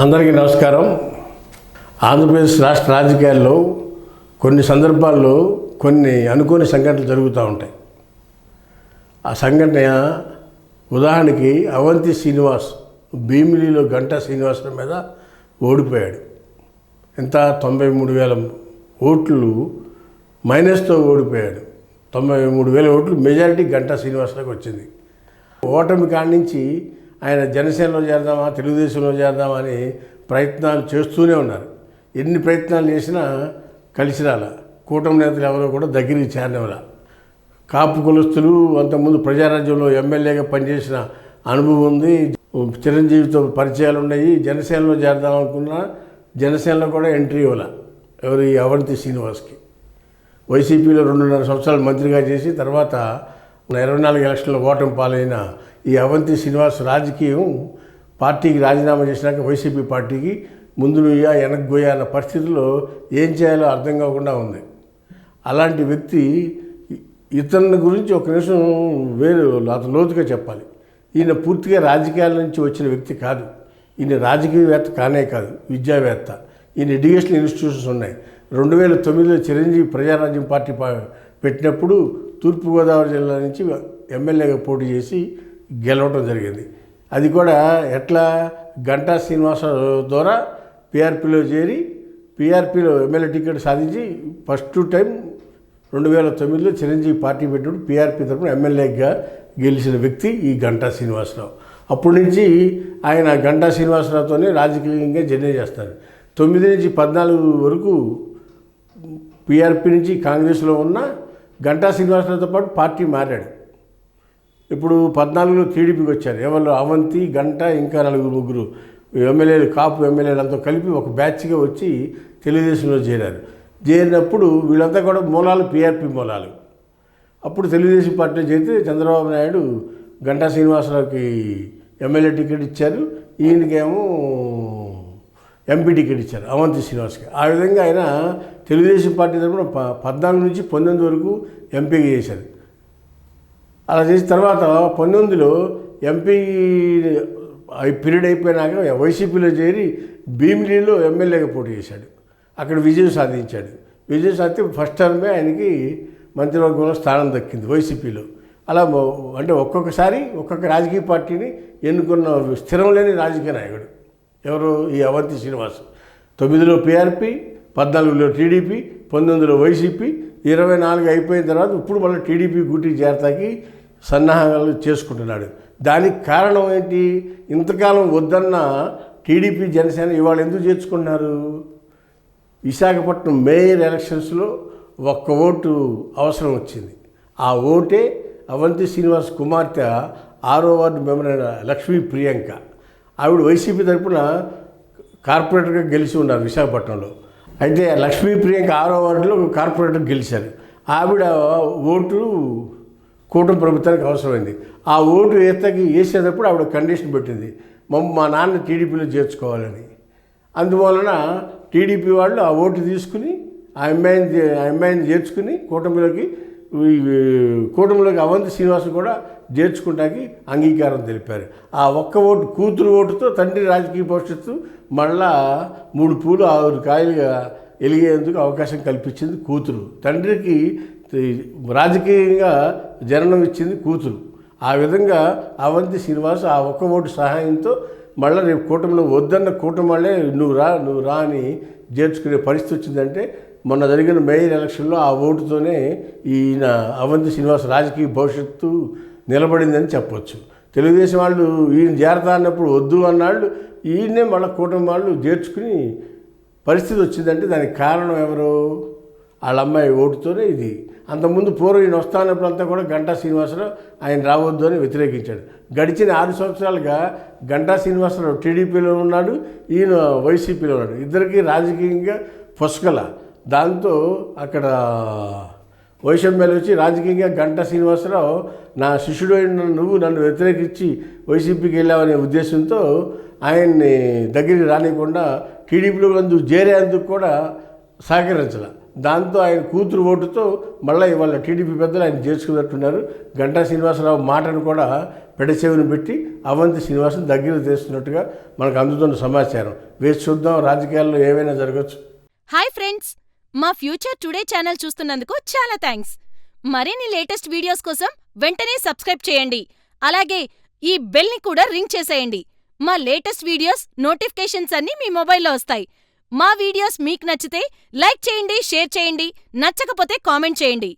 అందరికీ నమస్కారం. ఆంధ్రప్రదేశ్ రాష్ట్ర రాజకీయాల్లో కొన్ని సందర్భాల్లో కొన్ని అనుకోని సంఘటనలు జరుగుతూ ఉంటాయి. ఆ సంఘటన ఉదాహరణకి అవంతి శ్రీనివాస్ భీమిలిలో గంటా శ్రీనివాసరావు మీద ఓడిపోయాడు. ఎంత 93,000 ఓట్లు మైనస్తో ఓడిపోయాడు. 93,000 ఓట్లు మెజారిటీ గంటా శ్రీనివాసరావుకి వచ్చింది. ఓటమి కాడి నుంచి ఆయన జనసేనలో చేరదామా, తెలుగుదేశంలో చేరదామా అని ప్రయత్నాలు చేస్తూనే ఉన్నారు. ఎన్ని ప్రయత్నాలు చేసినా కలిసి రాల. కూటమి నేతలు ఎవరో కూడా దగ్గరికి చేరనివ్వాల. కాపు కులస్తులు అంతకుముందు ప్రజారాజ్యంలో ఎమ్మెల్యేగా పనిచేసిన అనుభవం ఉంది, చిరంజీవితో పరిచయాలు ఉన్నాయి. జనసేనలో చేరదామనుకున్నా జనసేనలో కూడా ఎంట్రీ ఇవ్వాల. ఎవరు? ఈ అవంతి శ్రీనివాస్కి. వైసీపీలో 2.5 సంవత్సరాలు మంత్రిగా చేసి తర్వాత 24 ఎలక్షన్లో ఓటమి పాలైన ఈ అవంతి శ్రీనివాస్ రాజకీయం పార్టీకి రాజీనామా చేసినాక వైసీపీ పార్టీకి ముందు నుయ్యా వెనక్కి గోయా అన్న పరిస్థితుల్లో ఏం చేయాలో అర్థం కాకుండా ఉంది. అలాంటి వ్యక్తి ఇతని గురించి ఒక నిమిషం అతను లోతుగా చెప్పాలి. ఈయన పూర్తిగా రాజకీయాల నుంచి వచ్చిన వ్యక్తి కాదు. ఈయన రాజకీయవేత్త కానే కాదు, విద్యావేత్త. ఈయన ఎడ్యుకేషనల్ ఇన్స్టిట్యూషన్స్ ఉన్నాయి. 2009లో చిరంజీవి ప్రజారాజ్యం పార్టీ పెట్టినప్పుడు తూర్పుగోదావరి జిల్లా నుంచి ఎమ్మెల్యేగా పోటీ చేసి గెలవడం జరిగింది. అది కూడా ఎట్లా? గంటా శ్రీనివాసరావు ద్వారా పీఆర్పీలో చేరి పీఆర్పీలో ఎమ్మెల్యే టికెట్ సాధించి ఫస్ట్ టైం 2009లో చిరంజీవి పార్టీ పెట్టినప్పుడు పీఆర్పీ తరఫున ఎమ్మెల్యేగా గెలిచిన వ్యక్తి ఈ గంటా శ్రీనివాసరావు. అప్పటి నుంచి ఆయన గంటా శ్రీనివాసరావుతోనే రాజకీయంగా జర్నీ చేస్తారు. 9 నుంచి 14 వరకు పీఆర్పీ నుంచి కాంగ్రెస్లో ఉన్న గంటా శ్రీనివాసరావుతో పాటు పార్టీ మారాడు. ఇప్పుడు 14లో టీడీపీకి వచ్చారు. ఎవరు? అవంతి, గంటా, ఇంకా 4-3 ఎమ్మెల్యేలు, కాపు ఎమ్మెల్యేలంతా కలిపి ఒక బ్యాచ్గా వచ్చి తెలుగుదేశంలో చేరారు. చేరినప్పుడు వీళ్ళంతా కూడా మూలాలు పీఆర్పీ మూలాలు. అప్పుడు తెలుగుదేశం పార్టీలో చేరితే చంద్రబాబు నాయుడు గంటా శ్రీనివాసరావుకి ఎమ్మెల్యే టికెట్ ఇచ్చారు, ఈయనకేమో ఎంపీ టికెట్ ఇచ్చారు అవంతి శ్రీనివాస్కి. ఆ విధంగా ఆయన తెలుగుదేశం పార్టీ తరఫున 14 నుంచి 19 వరకు ఎంపీగా చేశారు. అలా చేసిన తర్వాత 19లో ఎంపీ పీరియడ్ అయిపోయినాక వైసీపీలో చేరి భీమిలిలో ఎమ్మెల్యేగా పోటీ చేశాడు. అక్కడ విజయం సాధించాడు. విజయం సాధిస్తే ఫస్ట్ టర్మే ఆయనకి మంత్రివర్గంలో స్థానం దక్కింది వైసీపీలో. అలా అంటే ఒక్కొక్కసారి ఒక్కొక్క రాజకీయ పార్టీని ఎన్నుకున్న స్థిరం లేని రాజకీయ నాయకుడు ఎవరు? ఈ అవంతి శ్రీనివాస్. 9లో పీఆర్పీ, 14లో టీడీపీ, 19లో వైసీపీ, 24 అయిపోయిన తర్వాత ఇప్పుడు మళ్ళీ టీడీపీ గూటికి చేరతాకి సన్నాహాలు చేసుకుంటున్నాడు. దానికి కారణం ఏంటి? ఇంతకాలం వద్దన్న టీడీపీ, జనసేన ఇవాళ ఎందుకు చేర్చుకుంటున్నారు? విశాఖపట్నం మేయర్ ఎలక్షన్స్లో 1 ఓటు అవసరం వచ్చింది. ఆ ఓటే అవంతి శ్రీనివాస్ కుమార్తె 6వ వార్డు మెంబర్ అయిన లక్ష్మీ ప్రియాంక. ఆవిడ వైసీపీ తరఫున కార్పొరేటర్గా గెలిచి ఉన్నారు విశాఖపట్నంలో. అయితే లక్ష్మీ ప్రియాంక 6వ వార్డులో కార్పొరేటర్ గెలిచారు. ఆవిడ ఓటు కూటమి ప్రభుత్వానికి అవసరమైంది. ఆ ఓటు వేసేటప్పుడు ఆవిడ కండిషన్ పెట్టింది, మా నాన్న టీడీపీలో చేర్చుకోవాలని. అందువలన టీడీపీ వాళ్ళు ఆ ఓటు తీసుకుని ఆ అమ్మాయిని చేర్చుకుని కూటమిలోకి అవంతి శ్రీనివాస్ కూడా చేర్చుకుంటానికి అంగీకారం తెలిపారు. ఆ ఒక్క ఓటు, కూతురు ఓటుతో తండ్రి రాజకీయ భవిష్యత్తు మళ్ళా 3 పూలు 6 కాయలుగా ఎలిగేందుకు అవకాశం కల్పించింది కూతురు. తండ్రికి రాజకీయంగా జననం ఇచ్చింది కూతురు. ఆ విధంగా అవంతి శ్రీనివాస్ ఆ ఒక్క ఓటు సహాయంతో మళ్ళీ రేపు కూటమిలో వద్దన్న కూటమి వాళ్ళే నువ్వు రా అని చేర్చుకునే పరిస్థితి వచ్చిందంటే మొన్న జరిగిన మేయర్ ఎలక్షన్లో ఆ ఓటుతోనే ఈయన అవంతి శ్రీనివాస్ రాజకీయ భవిష్యత్తు నిలబడిందని చెప్పవచ్చు. తెలుగుదేశం వాళ్ళు ఈయన చేరతా అన్నప్పుడు వద్దు అన్నాళ్ళు, ఈయన్నే మళ్ళీ కూటమి వాళ్ళు చేర్చుకుని పరిస్థితి వచ్చిందంటే దానికి కారణం ఎవరు? వాళ్ళ అమ్మాయి ఓటుతోనే ఇది. అంతకుముందు ఈయన వస్తానప్పుడు అంతా కూడా గంటా శ్రీనివాసరావు ఆయన రావద్దు అని వ్యతిరేకించాడు. గడిచిన 6 సంవత్సరాలుగా గంటా శ్రీనివాసరావు టీడీపీలో ఉన్నాడు, ఈయన వైసీపీలో ఉన్నాడు. ఇద్దరికీ రాజకీయంగా పొసగల. దాంతో అక్కడ వైషమ్యాలు వచ్చి రాజకీయంగా గంటా శ్రీనివాసరావు నా శిష్యుడు అయిన నువ్వు నన్ను వ్యతిరేకించి వైసీపీకి వెళ్ళావనే ఉద్దేశంతో ఆయన్ని దగ్గరికి రానివ్వకుండా టీడీపీలో చేరేందుకు కూడా సహకరించాల. దాంతో ఆయన కూతురు ఓటుతో మళ్ళీ ఇవాళ టీడీపీ పెద్దలు ఆయన చేర్చుకున్నట్టున్నారు. గంటా శ్రీనివాసరావు మాటను కూడా పెడచెవిని పెట్టి అవంతి శ్రీనివాసం దగ్గర తీస్తున్నట్టుగా మనకు అందుతున్న సమాచారం. వేసి చూద్దాం, రాజకీయాల్లో ఏమైనా జరగచ్చు. హాయ్ ఫ్రెండ్స్, మా ఫ్యూచర్ టుడే ఛానల్ చూస్తున్నందుకు చాలా థ్యాంక్స్. మరిన్ని లేటెస్ట్ వీడియోస్ కోసం వెంటనే సబ్స్క్రైబ్ చేయండి. అలాగే ఈ బెల్ని కూడా రింగ్ చేసేయండి. మా లేటెస్ట్ వీడియోస్ నోటిఫికేషన్స్ అన్నీ మీ మొబైల్లో వస్తాయి. మా వీడియోస్ మీకు నచ్చితే లైక్ చేయండి, షేర్ చేయండి, నచ్చకపోతే కామెంట్ చేయండి.